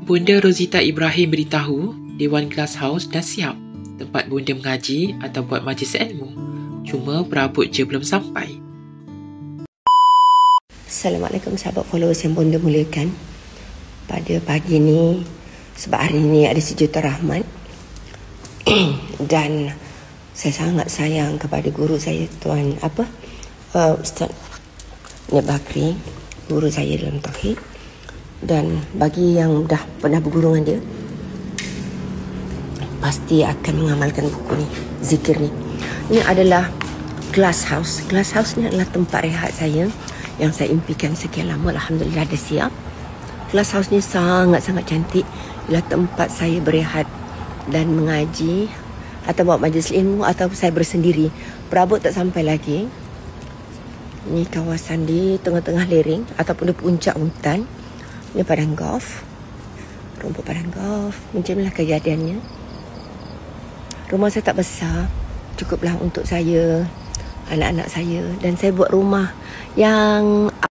Bunda Rozita Ibrahim beritahu Dewan Glasshouse dah siap tempat Bunda mengaji atau buat majlis ilmu. Cuma perabot je belum sampai. Assalamualaikum sahabat followers yang Bunda muliakan. Pada pagi ni, sebab hari ni ada sejuta rahmat dan saya sangat sayang kepada guru saya Tuan Ustaz Nia Bakri, guru saya dalam tauhid. Dan bagi yang dah pernah berguru dengan dia, pasti akan mengamalkan buku ni, zikir ni. Ini adalah Glasshouse. Glasshouse ni adalah tempat rehat saya yang saya impikan sekian lama. Alhamdulillah dah siap. Glasshouse ni sangat-sangat cantik. Ialah tempat saya berehat dan mengaji atau buat majlis ilmu atau saya bersendiri. Perabot tak sampai lagi. Ini kawasan di tengah-tengah lereng ataupun di puncak hutan. Ini padang golf, rumput padang golf. Macam inilah kejadiannya. Rumah saya tak besar, cukuplah untuk saya, anak-anak saya. Dan saya buat rumah yang